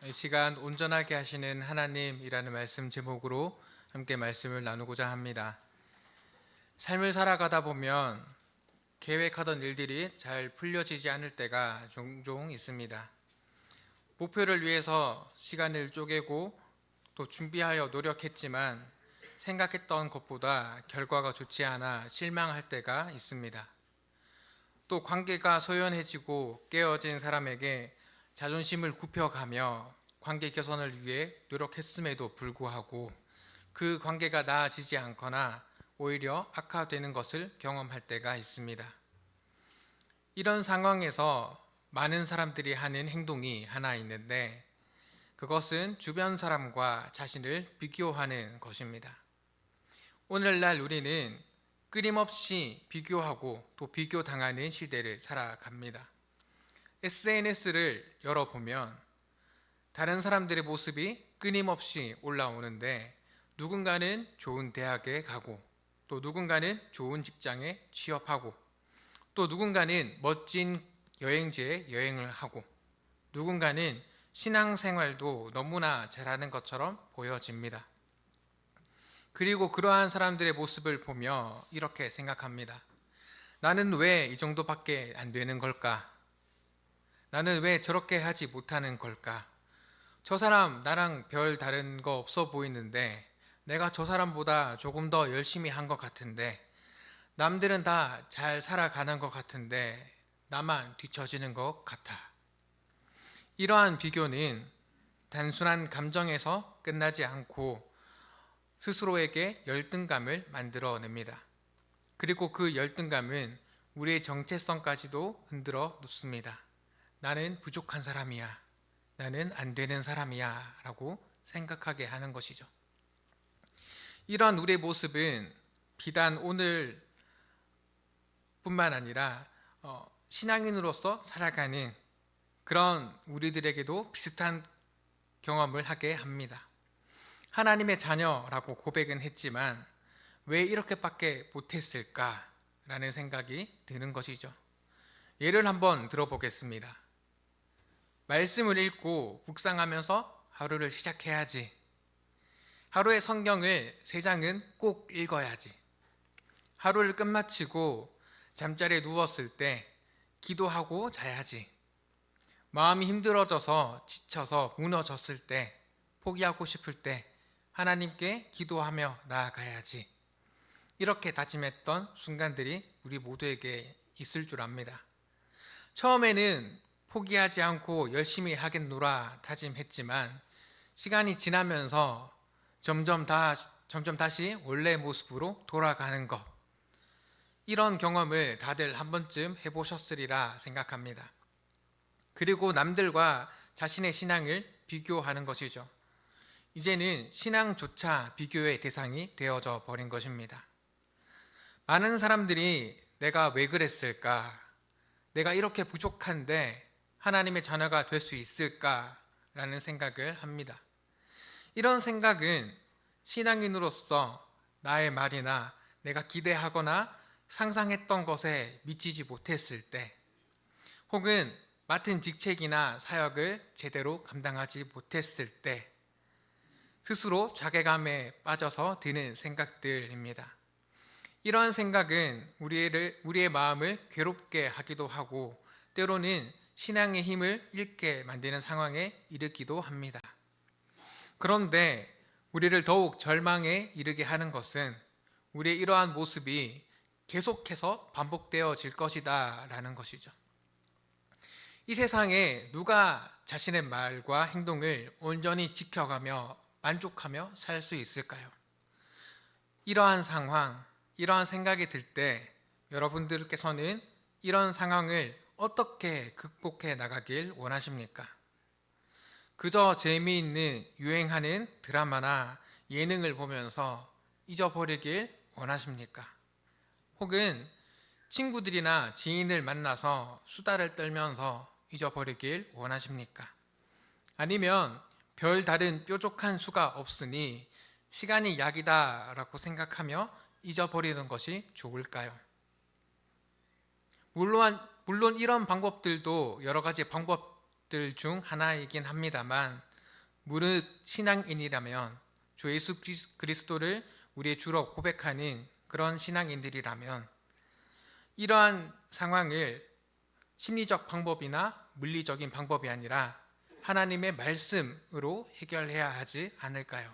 이 시간 온전하게 하시는 하나님이라는 말씀 제목으로 함께 말씀을 나누고자 합니다. 삶을 살아가다 보면 계획하던 일들이 잘 풀려지지 않을 때가 종종 있습니다. 목표를 위해서 시간을 쪼개고 또 준비하여 노력했지만 생각했던 것보다 결과가 좋지 않아 실망할 때가 있습니다. 또 관계가 소연해지고 깨어진 사람에게 자존심을 굽혀가며 관계 개선을 위해 노력했음에도 불구하고 그 관계가 나아지지 않거나 오히려 악화되는 것을 경험할 때가 있습니다. 이런 상황에서 많은 사람들이 하는 행동이 하나 있는데 그것은 주변 사람과 자신을 비교하는 것입니다. 오늘날 우리는 끊임없이 비교하고 또 비교당하는 시대를 살아갑니다. SNS를 열어보면 다른 사람들의 모습이 끊임없이 올라오는데 누군가는 좋은 대학에 가고 또 누군가는 좋은 직장에 취업하고 또 누군가는 멋진 여행지에 여행을 하고 누군가는 신앙생활도 너무나 잘하는 것처럼 보여집니다. 그리고 그러한 사람들의 모습을 보며 이렇게 생각합니다. 나는 왜 이 정도밖에 안 되는 걸까? 나는 왜 저렇게 하지 못하는 걸까? 저 사람 나랑 별 다른 거 없어 보이는데 내가 저 사람보다 조금 더 열심히 한 것 같은데 남들은 다 잘 살아가는 것 같은데 나만 뒤처지는 것 같아. 이러한 비교는 단순한 감정에서 끝나지 않고 스스로에게 열등감을 만들어냅니다. 그리고 그 열등감은 우리의 정체성까지도 흔들어 놓습니다. 나는 부족한 사람이야. 나는 안 되는 사람이야. 라고 생각하게 하는 것이죠. 이러한 우리의 모습은 비단 오늘 뿐만 아니라 신앙인으로서 살아가는 그런 우리들에게도 비슷한 경험을 하게 합니다. 하나님의 자녀라고 고백은 했지만 왜 이렇게밖에 못했을까라는 생각이 드는 것이죠. 예를 한번 들어보겠습니다. 말씀을 읽고 묵상하면서 하루를 시작해야지. 하루의 성경을 3장은 꼭 읽어야지. 하루를 끝마치고 잠자리에 누웠을 때 기도하고 자야지. 마음이 힘들어져서 지쳐서 무너졌을 때 포기하고 싶을 때 하나님께 기도하며 나아가야지. 이렇게 다짐했던 순간들이 우리 모두에게 있을 줄 압니다. 처음에는 포기하지 않고 열심히 하겠노라 다짐했지만 시간이 지나면서 점점 다시 원래의 모습으로 돌아가는 것. 이런 경험을 다들 한 번쯤 해보셨으리라 생각합니다. 그리고 남들과 자신의 신앙을 비교하는 것이죠. 이제는 신앙조차 비교의 대상이 되어져 버린 것입니다. 많은 사람들이 내가 왜 그랬을까? 내가 이렇게 부족한데 하나님의 자녀가 될 수 있을까? 라는 생각을 합니다. 이런 생각은 신앙인으로서 나의 말이나 내가 기대하거나 상상했던 것에 미치지 못했을 때 혹은 맡은 직책이나 사역을 제대로 감당하지 못했을 때 스스로 자괴감에 빠져서 드는 생각들입니다. 이러한 생각은 우리의 마음을 괴롭게 하기도 하고 때로는 신앙의 힘을 잃게 만드는 상황에 이르기도 합니다. 그런데 우리를 더욱 절망에 이르게 하는 것은 우리의 이러한 모습이 계속해서 반복되어질 것이다 라는 것이죠. 이 세상에 누가 자신의 말과 행동을 온전히 지켜가며 만족하며 살 수 있을까요? 이러한 상황, 이러한 생각이 들 때 여러분들께서는 이런 상황을 어떻게 극복해 나가길 원하십니까? 그저 재미있는 유행하는 드라마나 예능을 보면서 잊어버리길 원하십니까? 혹은 친구들이나 지인을 만나서 수다를 떨면서 잊어버리길 원하십니까? 아니면 별 다른 뾰족한 수가 없으니 시간이 약이다 라고 생각하며 잊어버리는 것이 좋을까요? 물론 이런 방법들도 여러 가지 방법들 중 하나이긴 합니다만 무릇 신앙인이라면 주 예수 그리스도를 우리의 주로 고백하는 그런 신앙인들이라면 이러한 상황을 심리적 방법이나 물리적인 방법이 아니라 하나님의 말씀으로 해결해야 하지 않을까요?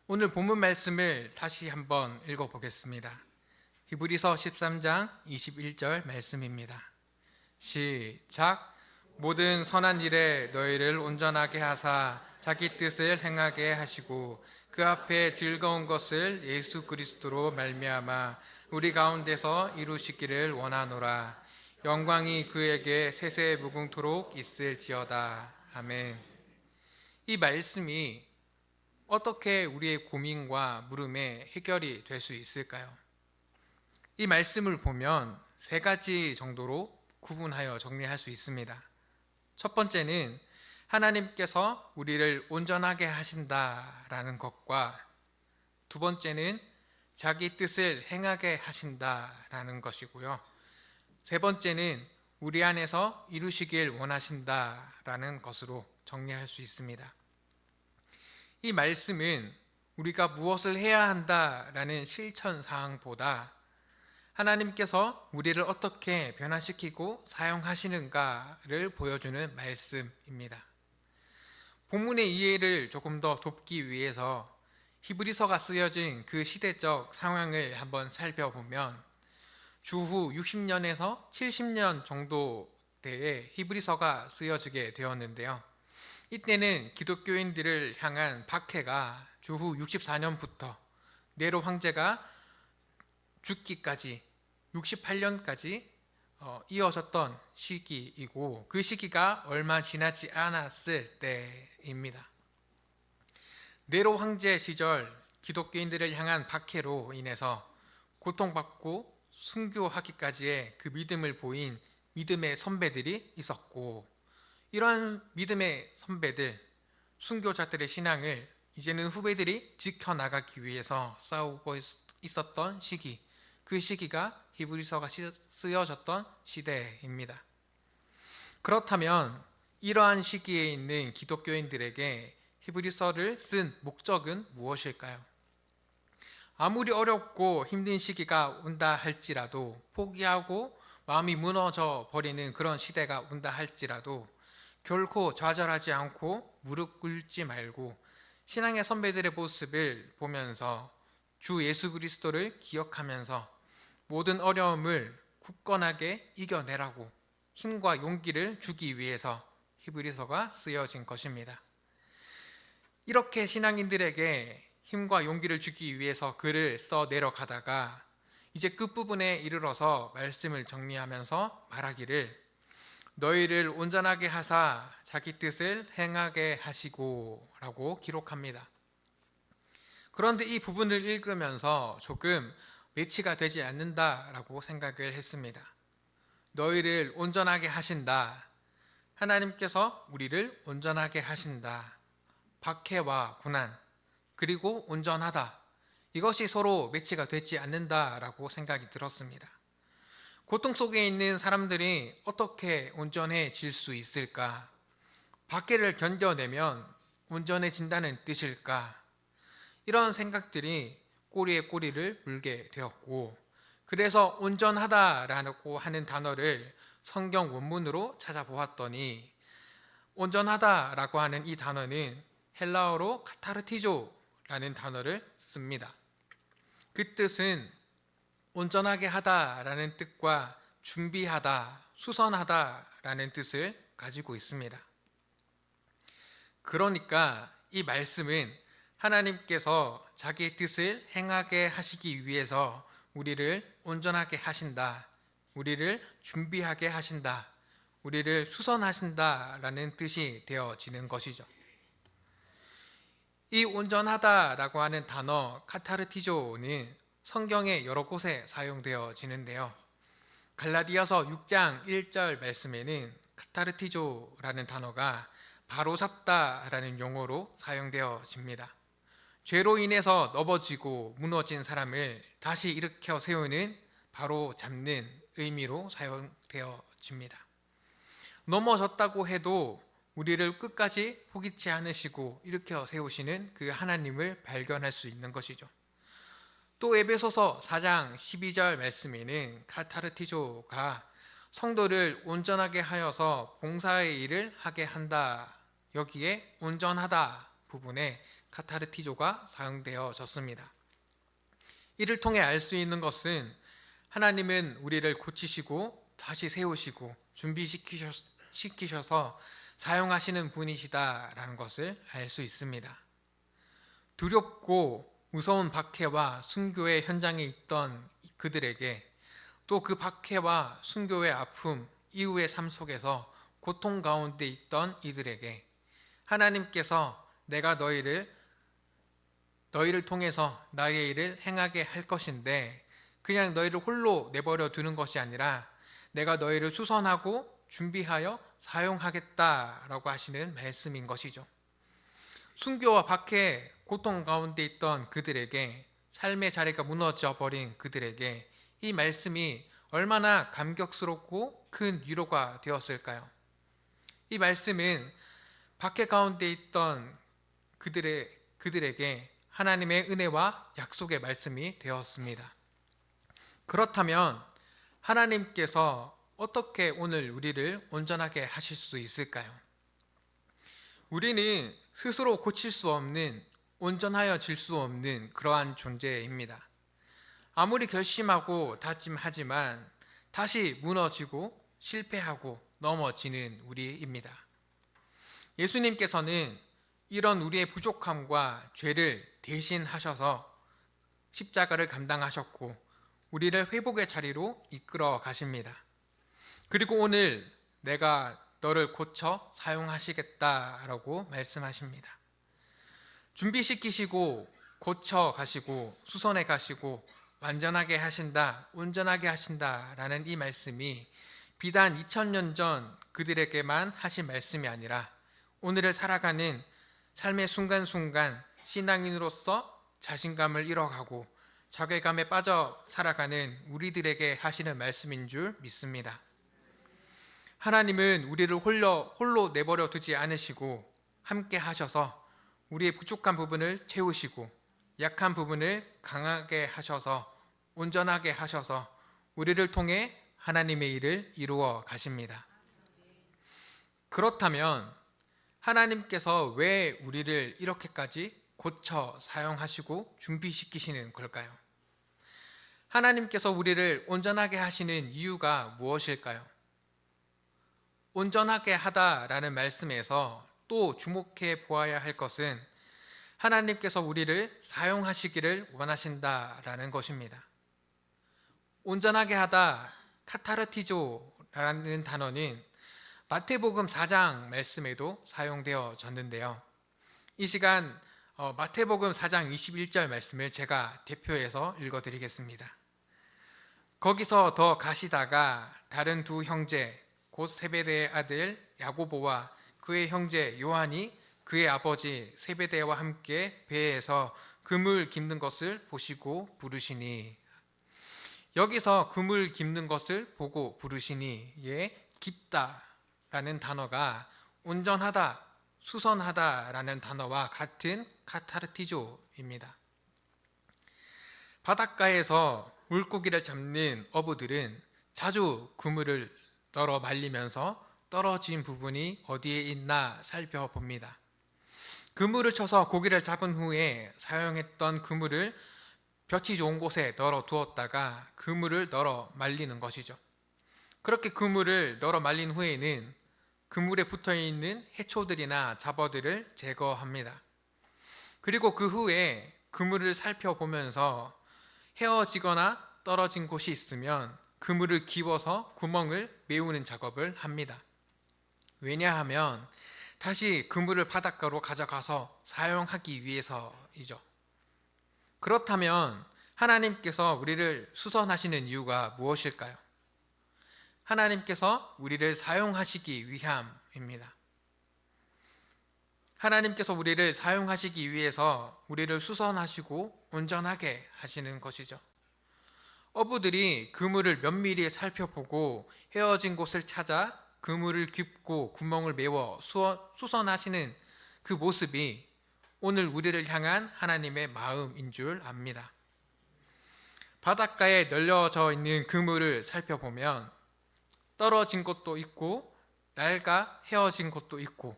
오늘 본문 말씀을 다시 한번 읽어보겠습니다. 히브리서 13장 21절 말씀입니다. 시작. 모든 선한 일에 너희를 온전하게 하사 자기 뜻을 행하게 하시고 그 앞에 즐거운 것을 예수 그리스도로 말미암아 우리 가운데서 이루시기를 원하노라. 영광이 그에게 세세 무궁토록 있을지어다. 아멘. 이 말씀이 어떻게 우리의 고민과 물음에 해결이 될 수 있을까요? 이 말씀을 보면 세 가지 정도로 구분하여 정리할 수 있습니다. 첫 번째는 하나님께서 우리를 온전하게 하신다라는 것과, 두 번째는 자기 뜻을 행하게 하신다라는 것이고요. 세 번째는 우리 안에서 이루시길 원하신다라는 것으로 정리할 수 있습니다. 이 말씀은 우리가 무엇을 해야 한다라는 실천 사항보다 하나님께서 우리를 어떻게 변화시키고 사용하시는가를 보여주는 말씀입니다. 본문의 이해를 조금 더 돕기 위해서 히브리서가 쓰여진 그 시대적 상황을 한번 살펴보면 주후 60년에서 70년 정도 때에 히브리서가 쓰여지게 되었는데요. 이때는 기독교인들을 향한 박해가 주후 64년부터 네로 황제가 죽기까지 68년까지 이어졌던 시기이고, 그 시기가 얼마 지나지 않았을 때입니다. 네로 황제 시절 기독교인들을 향한 박해로 인해서 고통받고 순교하기까지의 그 믿음을 보인 믿음의 선배들이 있었고, 이러한 믿음의 선배들, 순교자들의 신앙을 이제는 후배들이 지켜나가기 위해서 싸우고 있었던 시기, 그 시기가 히브리서가 쓰여졌던 시대입니다. 그렇다면 이러한 시기에 있는 기독교인들에게 히브리서를 쓴 목적은 무엇일까요? 아무리 어렵고 힘든 시기가 온다 할지라도, 포기하고 마음이 무너져 버리는 그런 시대가 온다 할지라도 결코 좌절하지 않고 무릎 꿇지 말고 신앙의 선배들의 모습을 보면서 주 예수 그리스도를 기억하면서 모든 어려움을 굳건하게 이겨내라고 힘과 용기를 주기 위해서 히브리서가 쓰여진 것입니다. 이렇게 신앙인들에게 힘과 용기를 주기 위해서 글을 써 내려가다가 이제 끝부분에 이르러서 말씀을 정리하면서 말하기를 너희를 온전하게 하사 자기 뜻을 행하게 하시고 라고 기록합니다. 그런데 이 부분을 읽으면서 조금 매치가 되지 않는다라고 생각을 했습니다. 너희를 온전하게 하신다. 하나님께서 우리를 온전하게 하신다. 박해와 고난, 그리고 온전하다. 이것이 서로 매치가 되지 않는다라고 생각이 들었습니다. 고통 속에 있는 사람들이 어떻게 온전해질 수 있을까? 박해를 견뎌내면 온전해진다는 뜻일까? 이런 생각들이 꼬리에 꼬리를 물게 되었고, 그래서 온전하다라고 하는 단어를 성경 원문으로 찾아보았더니 온전하다라고 하는 이 단어는 헬라어로 카타르티조라는 단어를 씁니다. 그 뜻은 온전하게 하다라는 뜻과 준비하다, 수선하다라는 뜻을 가지고 있습니다. 그러니까 이 말씀은 하나님께서 자기의 뜻을 행하게 하시기 위해서 우리를 온전하게 하신다, 우리를 준비하게 하신다, 우리를 수선하신다라는 뜻이 되어지는 것이죠. 이 온전하다라고 하는 단어 카타르티조는 성경의 여러 곳에 사용되어지는데요. 갈라디아서 6장 1절 말씀에는 카타르티조라는 단어가 바로잡다라는 용어로 사용되어집니다. 죄로 인해서 넘어지고 무너진 사람을 다시 일으켜 세우는, 바로 잡는 의미로 사용되어집니다. 넘어졌다고 해도 우리를 끝까지 포기치 않으시고 일으켜 세우시는 그 하나님을 발견할 수 있는 것이죠. 또 에베소서 4장 12절 말씀에는 카타르티조가 성도를 온전하게 하여서 봉사의 일을 하게 한다. 여기에 온전하다 부분에 카타르티조가 사용되어졌습니다. 이를 통해 알 수 있는 것은 하나님은 우리를 고치시고 다시 세우시고 준비시키셔서 사용하시는 분이시다라는 것을 알 수 있습니다. 두렵고 무서운 박해와 순교의 현장에 있던 그들에게, 또 그 박해와 순교의 아픔 이후의 삶 속에서 고통 가운데 있던 이들에게 하나님께서 내가 너희를 통해서 나의 일을 행하게 할 것인데 그냥 너희를 홀로 내버려 두는 것이 아니라 내가 너희를 수선하고 준비하여 사용하겠다라고 하시는 말씀인 것이죠. 순교와 박해, 고통 가운데 있던 그들에게, 삶의 자리가 무너져 버린 그들에게 이 말씀이 얼마나 감격스럽고 큰 위로가 되었을까요? 이 말씀은 박해 가운데 있던 그들에게 하나님의 은혜와 약속의 말씀이 되었습니다. 그렇다면 하나님께서 어떻게 오늘 우리를 온전하게 하실 수 있을까요? 우리는 스스로 고칠 수 없는, 온전하여 질 수 없는 그러한 존재입니다. 아무리 결심하고 다짐하지만 다시 무너지고 실패하고 넘어지는 우리입니다. 예수님께서는 이런 우리의 부족함과 죄를 대신하셔서 십자가를 감당하셨고 우리를 회복의 자리로 이끌어 가십니다. 그리고 오늘 내가 너를 고쳐 사용하시겠다라고 말씀하십니다. 준비시키시고 고쳐 가시고 수선해 가시고 완전하게 하신다, 온전하게 하신다라는 이 말씀이 비단 2000년 전 그들에게만 하신 말씀이 아니라 오늘을 살아가는 삶의 순간순간 신앙인으로서 자신감을 잃어가고 자괴감에 빠져 살아가는 우리들에게 하시는 말씀인 줄 믿습니다. 하나님은 우리를 홀로 내버려 두지 않으시고 함께 하셔서 우리의 부족한 부분을 채우시고 약한 부분을 강하게 하셔서 온전하게 하셔서 우리를 통해 하나님의 일을 이루어 가십니다. 그렇다면 하나님께서 왜 우리를 이렇게까지 고쳐 사용하시고 준비시키시는 걸까요? 하나님께서 우리를 온전하게 하시는 이유가 무엇일까요? 온전하게 하다라는 말씀에서 또 주목해 보아야 할 것은 하나님께서 우리를 사용하시기를 원하신다라는 것입니다. 온전하게 하다, 카타르티조라는 단어는 마태복음 4장 말씀에도 사용되어졌는데요. 이 시간 마태복음 4장 21절 말씀을 제가 대표해서 읽어드리겠습니다. 거기서 더 가시다가 다른 두 형제 곧 세베대의 아들 야고보와 그의 형제 요한이 그의 아버지 세베대와 함께 배에서 그물 깁는 것을 보시고 부르시니, 여기서 그물 깁는 것을 보고 부르시니에 깁다라는 단어가 온전하다, 수선하다라는 단어와 같은 카타르티조입니다. 바닷가에서 물고기를 잡는 어부들은 자주 그물을 널어 말리면서 떨어진 부분이 어디에 있나 살펴봅니다. 그물을 쳐서 고기를 잡은 후에 사용했던 그물을 볕이 좋은 곳에 널어 두었다가 그물을 널어 말리는 것이죠. 그렇게 그물을 널어 말린 후에는 그물에 붙어있는 해초들이나 잡어들을 제거합니다. 그리고 그 후에 그물을 살펴보면서 헤어지거나 떨어진 곳이 있으면 그물을 기워서 구멍을 메우는 작업을 합니다. 왜냐하면 다시 그물을 바닷가로 가져가서 사용하기 위해서이죠. 그렇다면 하나님께서 우리를 수선하시는 이유가 무엇일까요? 하나님께서 우리를 사용하시기 위함입니다. 하나님께서 우리를 사용하시기 위해서 우리를 수선하시고 온전하게 하시는 것이죠. 어부들이 그물을 면밀히 살펴보고 헤어진 곳을 찾아 그물을 깁고 구멍을 메워 수선하시는 그 모습이 오늘 우리를 향한 하나님의 마음인 줄 압니다. 바닷가에 널려져 있는 그물을 살펴보면 떨어진 곳도 있고 날과 헤어진 곳도 있고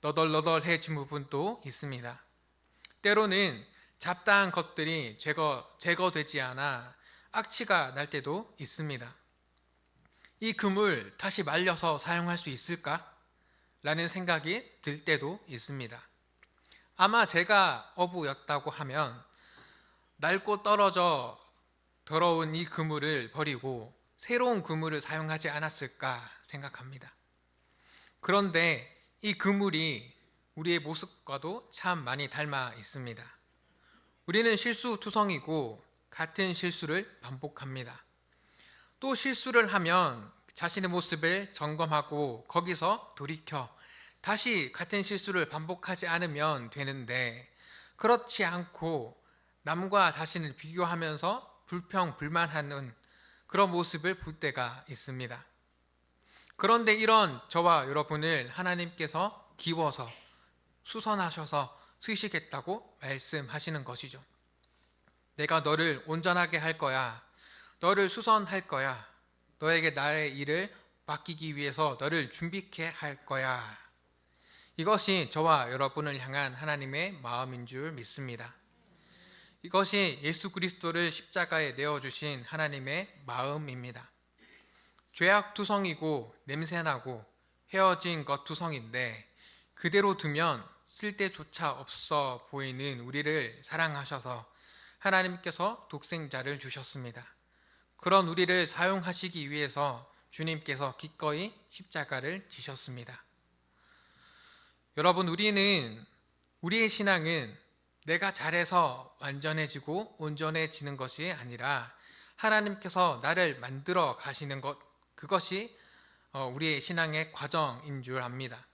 너덜너덜해진 부분도 있습니다. 때로는 잡다한 것들이 제거되지 않아 악취가 날 때도 있습니다. 이 그물 다시 말려서 사용할 수 있을까? 라는 생각이 들 때도 있습니다. 아마 제가 어부였다고 하면 낡고 떨어져 더러운 이 그물을 버리고 새로운 그물을 사용하지 않았을까 생각합니다. 그런데 이 그물이 우리의 모습과도 참 많이 닮아 있습니다. 우리는 실수투성이고 같은 실수를 반복합니다. 또 실수를 하면 자신의 모습을 점검하고 거기서 돌이켜 다시 같은 실수를 반복하지 않으면 되는데, 그렇지 않고 남과 자신을 비교하면서 불평불만하는 그런 모습을 볼 때가 있습니다. 그런데 이런 저와 여러분을 하나님께서 기워서 수선하셔서 쓰시겠다고 말씀하시는 것이죠. 내가 너를 온전하게 할 거야. 너를 수선할 거야. 너에게 나의 일을 맡기기 위해서 너를 준비케 할 거야. 이것이 저와 여러분을 향한 하나님의 마음인 줄 믿습니다. 이것이 예수 그리스도를 십자가에 내어주신 하나님의 마음입니다. 죄악투성이고 냄새나고 헤어진 것 투성인데 그대로 두면 쓸데조차 없어 보이는 우리를 사랑하셔서 하나님께서 독생자를 주셨습니다. 그런 우리를 사용하시기 위해서 주님께서 기꺼이 십자가를 지셨습니다. 여러분, 우리의 신앙은 내가 잘해서 완전해지고 온전해지는 것이 아니라 하나님께서 나를 만들어 가시는 것, 그것이 우리의 신앙의 과정인 줄 압니다.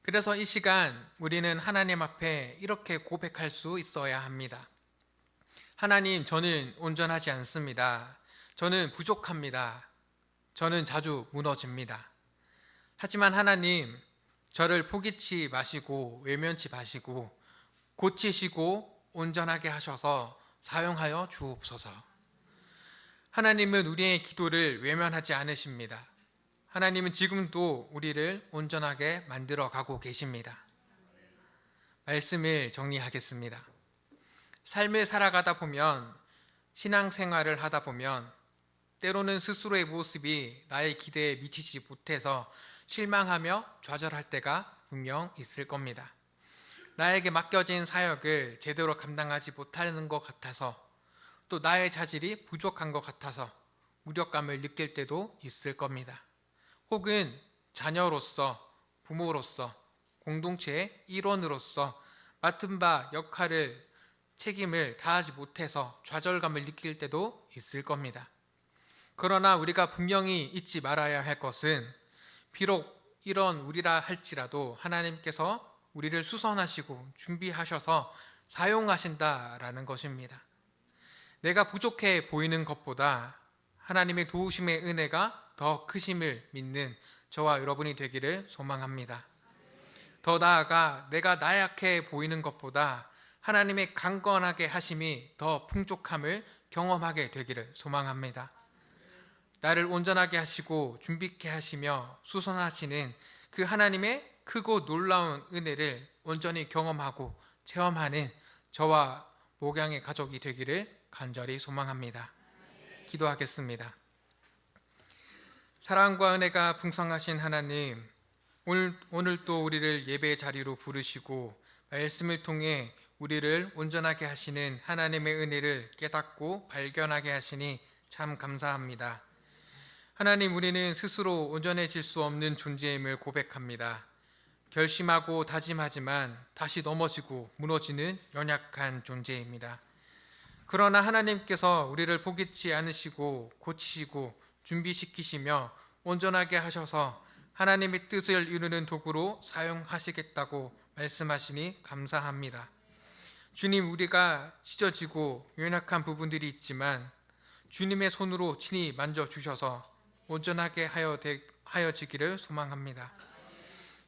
그래서 이 시간 우리는 하나님 앞에 이렇게 고백할 수 있어야 합니다. 하나님, 저는 온전하지 않습니다. 저는 부족합니다. 저는 자주 무너집니다. 하지만 하나님, 저를 포기치 마시고 외면치 마시고 고치시고 온전하게 하셔서 사용하여 주옵소서. 하나님은 우리의 기도를 외면하지 않으십니다. 하나님은 지금도 우리를 온전하게 만들어 가고 계십니다. 말씀을 정리하겠습니다. 삶을 살아가다 보면, 신앙생활을 하다 보면 때로는 스스로의 모습이 나의 기대에 미치지 못해서 실망하며 좌절할 때가 분명 있을 겁니다. 나에게 맡겨진 사역을 제대로 감당하지 못하는 것 같아서, 또 나의 자질이 부족한 것 같아서 무력감을 느낄 때도 있을 겁니다. 혹은 자녀로서, 부모로서, 공동체의 일원으로서 맡은 바 역할을, 책임을 다하지 못해서 좌절감을 느낄 때도 있을 겁니다. 그러나 우리가 분명히 잊지 말아야 할 것은, 비록 이런 우리라 할지라도 하나님께서 우리를 수선하시고 준비하셔서 사용하신다라는 것입니다. 내가 부족해 보이는 것보다 하나님의 도우심의 은혜가 더 크심을 믿는 저와 여러분이 되기를 소망합니다. 더 나아가 내가 나약해 보이는 것보다 하나님의 강건하게 하심이 더 풍족함을 경험하게 되기를 소망합니다. 나를 온전하게 하시고 준비케 하시며 수선하시는 그 하나님의 크고 놀라운 은혜를 온전히 경험하고 체험하는 저와 목양의 가족이 되기를 간절히 소망합니다. 기도하겠습니다. 사랑과 은혜가 풍성하신 하나님, 오늘 또 우리를 예배의 자리로 부르시고 말씀을 통해 우리를 온전하게 하시는 하나님의 은혜를 깨닫고 발견하게 하시니 참 감사합니다. 하나님, 우리는 스스로 온전해질 수 없는 존재임을 고백합니다. 결심하고 다짐하지만 다시 넘어지고 무너지는 연약한 존재입니다. 그러나 하나님께서 우리를 포기치 않으시고 고치시고 준비시키시며 온전하게 하셔서 하나님의 뜻을 이루는 도구로 사용하시겠다고 말씀하시니 감사합니다. 주님, 우리가 찢어지고 연약한 부분들이 있지만 주님의 손으로 친히 만져주셔서 온전하게 하여지기를 소망합니다.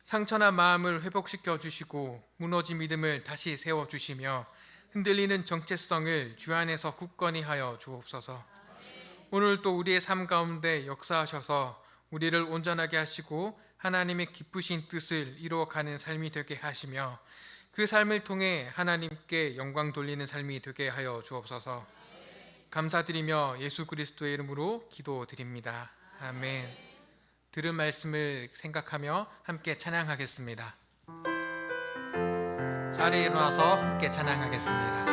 상처난 마음을 회복시켜 주시고 무너진 믿음을 다시 세워 주시며 흔들리는 정체성을 주 안에서 굳건히 하여 주옵소서. 오늘도 우리의 삶 가운데 역사하셔서 우리를 온전하게 하시고 하나님의 기쁘신 뜻을 이루어가는 삶이 되게 하시며 그 삶을 통해 하나님께 영광 돌리는 삶이 되게 하여 주옵소서. 감사드리며 예수 그리스도의 이름으로 기도드립니다. 아멘. 들은 말씀을 생각하며 함께 찬양하겠습니다. 자리에 일어나서 함께 찬양하겠습니다.